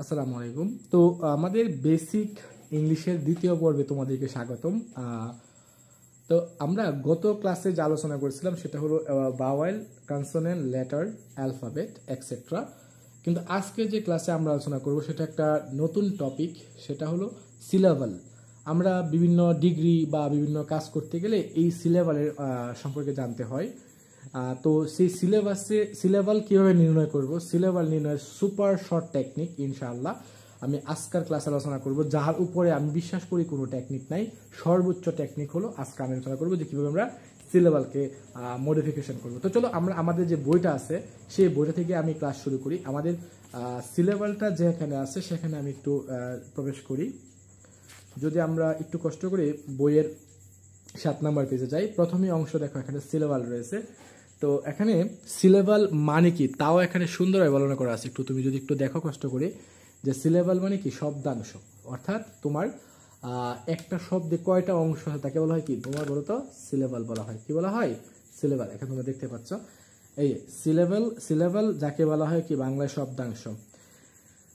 আসসালামু আলাইকুম। তো আমাদের বেসিক ইংলিশের দ্বিতীয় পর্বে তোমাদেরকে স্বাগতম। তো আমরা গত ক্লাসে যে আলোচনা করেছিলাম সেটা হলো vowel, consonant, letter, alphabet etcetera. কিন্তু আজকে যে ক্লাসে আমরা আলোচনা করব সেটা একটা নতুন টপিক, সেটা হলো সিলেবাল। আমরা বিভিন্ন ডিগ্রি বা বিভিন্ন কাজ করতে গেলে এই সিলেবালের সম্পর্কে জানতে হয়। তো সেই সিলেবাল কিভাবে নির্ণয় করব, সিলেবাল নির্ণয়ের সুপার শর্ট টেকনিক ইনশাআল্লাহ আমি আজকের ক্লাসে আলোচনা করব, যার উপরে আমি বিশ্বাস করি কোনো টেকনিক নাই। সর্বোচ্চ টেকনিক হলো আজকে আমি আলোচনা করবো যে কীভাবে আমরা সিলেবালকে মডিফিকেশন করব। তো চলো আমরা আমাদের যে বইটা আছে সেই বইটা থেকে আমি ক্লাস শুরু করি। আমাদের সিলেবালটা যেখানে আছে সেখানে আমি একটু প্রবেশ করি। যদি আমরা একটু কষ্ট করে বইয়ের 7 নম্বর পেজে যাই, প্রথমে অংশ দেখো এখানে সিলেবাল রয়েছে। তো এখানে সিলেবাল মানে কি তাও এখানে সুন্দরভাবে বর্ণনা করা আছে। তুমি যদি একটু দেখো কষ্ট করে, যে সিলেবাল মানে কি শব্দাংশ, অর্থাৎ তোমার একটা শব্দে কয়টা অংশ হয় তাকে বলা হয় কি, তোমার বলো তো সিলেবাল বলা হয়। কি বলা হয়? সিলেবাল। এখন তোমরা দেখতে পাচ্ছ এই সিলেবাল যাকে বলা হয় কি বাংলায় শব্দাংশ।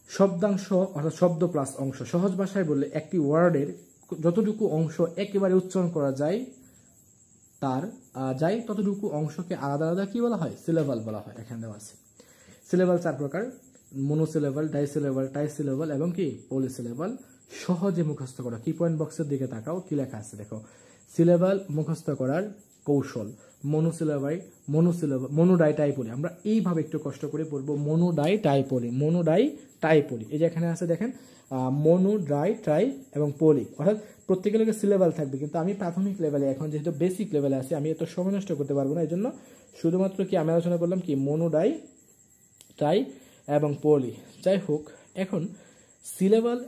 শব্দাংশ অর্থাৎ শব্দ প্লাস অংশ। সহজ ভাষায় বললে একটি ওয়ার্ডের যতটুকু অংশ একেবারে উচ্চারণ করা যায় ততটুকু অংশকে আলাদা আলাদা কি বলা হয়? সিলেবাল বলা হয়। এখানে দেওয়া আছে সিলেবাল 4 প্রকার: মনোসিলেবাল, ডাইসিলেবাল, টাইসিলেবাল এবং কি পলিসিলেবাল। সহজে মুখস্থ করা। কি পয়েন্ট বক্সের দিকে তাকাও, কি লেখা আছে দেখো। সিলেবাল মুখস্থ করার কৌশল। মনোডাইটাইপলি। আমরা এইভাবে একটু কষ্ট করে পড়বো, মনোডাইটাইপলি। এই যে এখানে আছে দেখেন, মনোডাইটাই এবং পলি, অর্থাৎ প্রত্যেকের লোকের সিলেবাল থাকবে। কিন্তু আমি প্রাথমিক লেভেলে, এখন যেহেতু বেসিক লেভেলে আছি, আমি এত সময় নষ্ট করতে পারবো না। এই জন্য শুধুমাত্র কি আমি আলোচনা করলাম কি মনোডাইটাই এবং পলি। যাই হোক, এখন সিলেবাল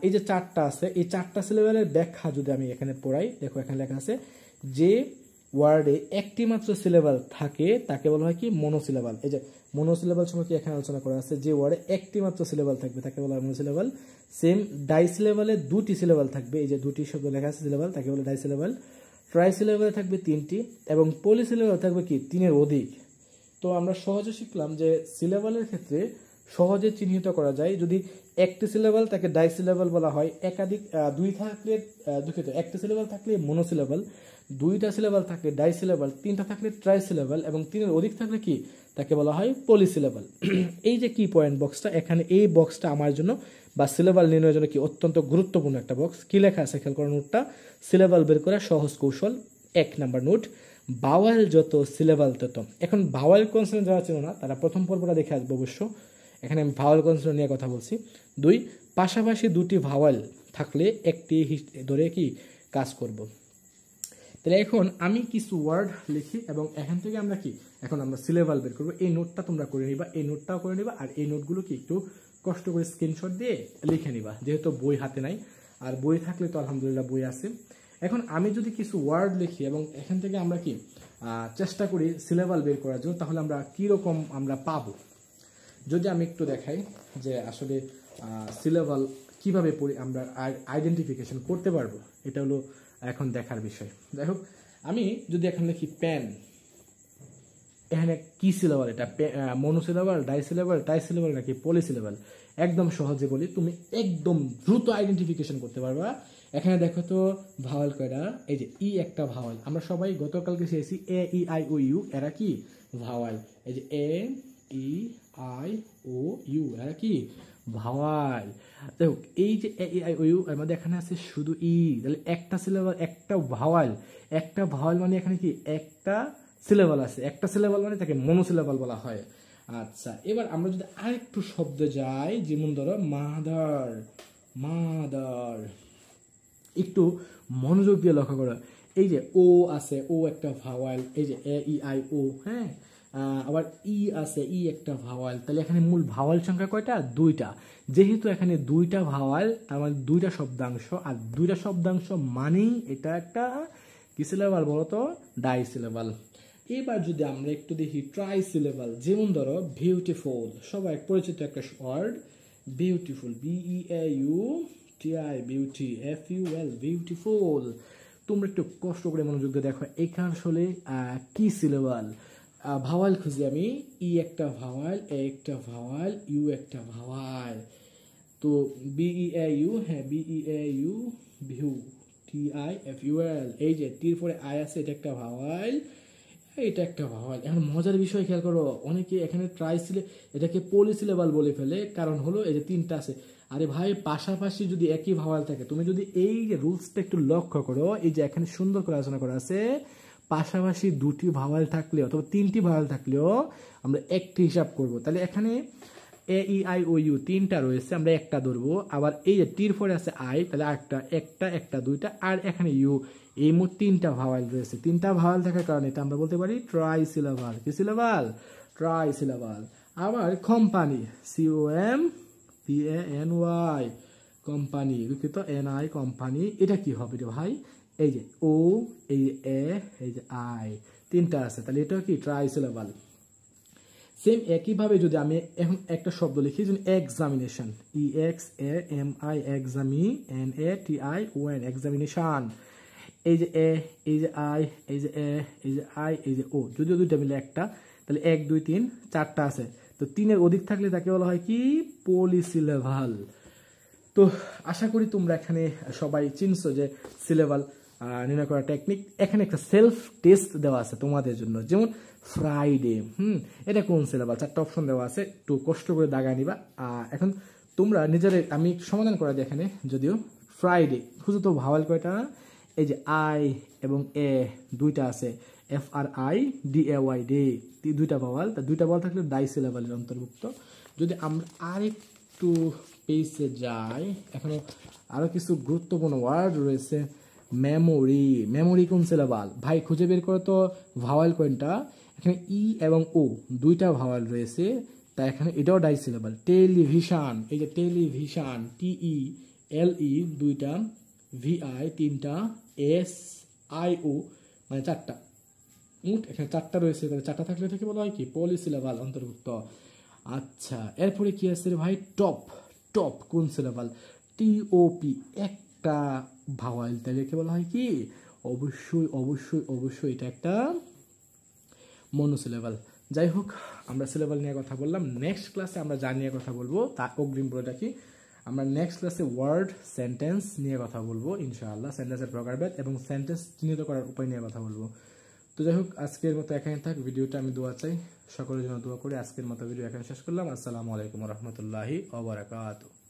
এই যে 4টা আছে, এই 4টা সিলেবালের ব্যাখ্যা যদি আমি এখানে পড়াই, দেখো এখানে লেখা আছে যে ওয়ার্ডে একটি মাত্র সিলেবাল থাকে তাকে বলা হয় কি মনোসিলেবাল। এই যে মনোসিলেবাল সম্পর্কে এখানে আলোচনা করা আছে, যে ওয়ার্ডে একটি মাত্র সিলেবাল থাকবে তাকে বলা হয় মনোসিলেবাল। সেম ডাইসিলেবালে 2টি সিলেবাল থাকবে, এই যে 2টি শব্দ লেখা আছে সিলেবাল, তাকে বলে ডাইসিলেবাল। ট্রাইসিলেবালে থাকবে 3টি এবং পলিসিলেবাল থাকবে কি 3-এর অধিক। তো আমরা সহজে শিখলাম যে সিলেবালের ক্ষেত্রে সহজে চিহ্নিত করা যায়। যদি একটি সিলেবাল তাকে ডাইসিলেবাল বলা হয়, একাধিক একটি সিলেবাল থাকলে মনোসিলেবাল, 2টা সিলেবাল থাকলে ডাইসিলেবাল, 3টা থাকলে ট্রাইসিলেবাল এবং 3-এর অধিক থাকলে কি তাকে বলা হয় পলিসিলেবাল। এই যে কি পয়েন্ট বক্সটা, এখানে এই বক্সটা আমার জন্য বা সিলেবাল নির্ণয়ের জন্য কি অত্যন্ত গুরুত্বপূর্ণ একটা বক্স। কি লেখা আছে খেয়াল করার নোটটা, সিলেবাল বের করা সহজ কৌশল। 1 নাম্বার নোট, ভাওয়াল যত সিলেবাল তত। এখন ভাওয়াল কনসোনেন্ট যারা ছিল না তারা প্রথম পর্বটা দেখে আসবে অবশ্য, এখানে আমি ভাওয়াল কনসোনেন্ট নিয়ে কথা বলছি। 2, পাশাপাশি 2টি ভাওয়াল থাকলে একটি ধরে কি কাজ করব। তাহলে এখন আমি কিছু ওয়ার্ড লিখি এবং এখান থেকে আমরা কি এখন আমরা সিলেবাল বের করবো। এই নোটটা তোমরা করে নিবা, এই নোটটাও করে নিবা, আর এই নোটগুলো কি একটু কষ্ট করে স্ক্রিনশট দিয়ে লিখে নিবা, যেহেতু বই হাতে নাই। আর বই থাকলে তো আলহামদুলিল্লাহ বই আছে। এখন আমি যদি কিছু ওয়ার্ড লিখি এবং এখান থেকে আমরা কি চেষ্টা করি সিলেবাল বের করার জন্য, তাহলে আমরা কীরকম আমরা পাবো। যদি আমি একটু দেখাই যে আসলে সিলেবাল কীভাবে আমরা আইডেন্টিফিকেশন করতে পারবো, এটা হলো এখন দেখার বিষয়। যাই হোক, আমি যদি এখন লিখি পেন, এখানে কি সিলেবাল, এটা মনোসিলেবাল, ডাইসিলেবাল, টাইসিলেবাল নাকি পলিসিলেবাল? একদম সহজে বলি, তুমি একদম দ্রুত আইডেন্টিফিকেশন করতে পারবা। এখানে দেখো তো ভাওয়াল কয়টা, এই যে ই একটা ভাওয়াল, আমরা সবাই গতকালকে শিখেছি এ ই আই ও ইউ, এরা কি ভাওয়াল। এই যে এ ই আই ও ইউ, এরা কি ভাওয়াল। দেখো এই যে এ ই আই ও ইউ এর মধ্যে এখানে আছে শুধু ই, তাহলে একটা সিলেবাল, একটা ভাওয়াল মানে এখানে কি একটা সিলেবাল আছে, একটা সিলেবাল মানে তাকে মনোসিলেবাল বলা হয়। আচ্ছা, এবার আমরা যদি আরেকটু শব্দ যাই, যেমন ধরো মাদার, একটু মনোযোগ দিয়ে লক্ষ্য করো। এই যে ও আছে, ও একটা ভাওয়াল, এই যে এ ই আই ও, হ্যাঁ, আবার ই আছে, ই একটা ভাওয়াল। তাহলে এখানে মূল ভাওয়াল সংখ্যা কয়টা? 2টা। যেহেতু এখানে 2টা ভাওয়াল, তার মানে 2টা শব্দাংশ, আর 2টা শব্দাংশ মানেই এটা একটা কি সিলেবাল বলতো? ডাইসিলেবাল। এবার যদি আমরা একটু দেখি ট্রাইসিলেবাল, যেমন ধরো বিউটিফুল, সবাই পরিচিত একটা word, beautiful, BEAUTI, beauty, FUL, beautiful. তোমরা একটু কষ্ট করে মনোযোগ দিয়ে দেখো, এখানে আসলে কি সিলেবাল। ভাওয়াল খুঁজি আমি, ই একটা ভাওয়াল, এ একটা ভাওয়াল, ইউ একটা ভাওয়াল। তো BEAU, হ্যাঁ BEAU, ভিউ, TIFUL, এই যে টির পরে আই আছে, এটা একটা ভাওয়াল, এটা একটা ভাওয়াল। এখন মজার বিষয় খেয়াল করো, অনেকে এখানে এটাকে পলিসিলেবাল বলে ফেলে, কারণ হলো এই যে তিনটা আছে। আরে ভাই, পাশাপাশি যদি একই ভাওয়াল থাকে, তুমি যদি এই যে রুলসটা একটু লক্ষ্য করো, এই যে এখানে সুন্দর করে আলোচনা করা আছে, পাশাপাশি দুটি ভাওয়াল থাকলেও অথবা তিনটি ভাওয়াল থাকলেও আমরা একটি হিসাব করব। তাহলে এখানে AEIOU তিনটা রয়েছে, আমরা একটা ধরবো। আবার এই যে টির পরে আছে আই, তাহলে একটা দুইটা, আর এখানে ইউ, এই মোট তিনটা ভাওয়াল রয়েছে। তিনটা ভাওয়াল থাকার কারণে এটা আমরা বলতে পারি ট্রাই সিলাবাল। কি সিলাবাল? ট্রাই সিলাবাল। আবার কোম্পানি, COMPANY, কোম্পানি, দুঃখিত NI, কোম্পানি, এটা কি হবে রে ভাই? এই যে ও, এই যে এ, এই যে আই, তিনটা আছে, তাহলে এটাও কি ট্রাই সিলাবাল। সেম একইভাবে যদি আমি এখন একটা শব্দ লিখি, যেমন এক্সামিনেশন, EXAMI, EXAMINATION, এক্সামিনেশন, এই যে এ, এই যে আই, এই যে এ, এই যে আই, এই যে ও, যদিও দুইটা মিলে একটা, তাহলে 1 2 3 4টা আছে। তো 3-এর অধিক থাকলে তাকে বলা হয় কি? পলিসিলেবাল। তো আশা করি তোমরা এখানে সবাই চিনছো যে সিলেবাল নির্ণয় করার টেকনিক। এখানে একটা সেলফ টেস্ট দেওয়া আছে তোমাদের জন্য, যেমন ফ্রাইডে, এটা কোন সিলেবাল? 4টা অপশন দেওয়া আছে, একটু কষ্ট করে দাগা নিবা। এখন তোমরা নিজেরাই, আমি একটু সমাধান করা দিই এখানে। যদিও ফ্রাইডে শুধু তো ভাওয়াল কয়টা? এই যে আই এবং এ দুইটা আছে, FRIDAY, ডে, দুইটা ভাওয়াল। তা দুইটা ভাওয়াল থাকলে ডাই সিলেবালের অন্তর্ভুক্ত। যদি আমরা আরেকটু পেজে যাই, এখানে আরো কিছু গুরুত্বপূর্ণ ওয়ার্ড রয়েছে। মেমোরি কোন সিলেবাল? ভাই খুঁজে বের করো তো ভাওয়াল কোনটা। এখানে ই এবং ও দুইটা ভাওয়াল রয়েছে, তাই এখানে এটাও ডাই সিলেবাল। টেলিভিশন, এই যে টেলিভিশন, TELE দুইটা, VI তিনটা, SIO মানে 4টা, এখানে 4টা রয়েছে, তাহলে 4টা থাকলে এটাকে বলা হয় কি? পলিসিলেবাল অন্তর্ভুক্ত। আচ্ছা, এরপরে কি আছে রে ভাই? টপ কোন সিলেবাল? TOP, একটা ভাওয়াল, তাহলে একে বলা হয় কি? অবশ্যই এটা একটা মনোসিলেবাল। যাই হোক, আমরা সিলেবাল নিয়ে কথা বললাম। নেক্সট ক্লাসে আমরা যা নিয়ে কথা বলবো তার অগ্রিম বলে রাখি, আমরা নেক্সট ক্লাসে ওয়ার্ড সেন্টেন্স নিয়ে কথা বলবো ইনশাআল্লাহ, সেন্টেন্সের প্রকারভেদ এবং সেন্টেন্স চিহ্নিত করার উপায় নিয়ে কথা বলবো। তো যাই হোক, আজকের মতো এখানে থাক। ভিডিওটা আমি দোয়া চাই, সকলের জন্য দোয়া করে আজকের মতো ভিডিও এখানে শেষ করলাম। আসসালামু আলাইকুম রহমতুল্লাহি ওয়া বারাকাতুহু।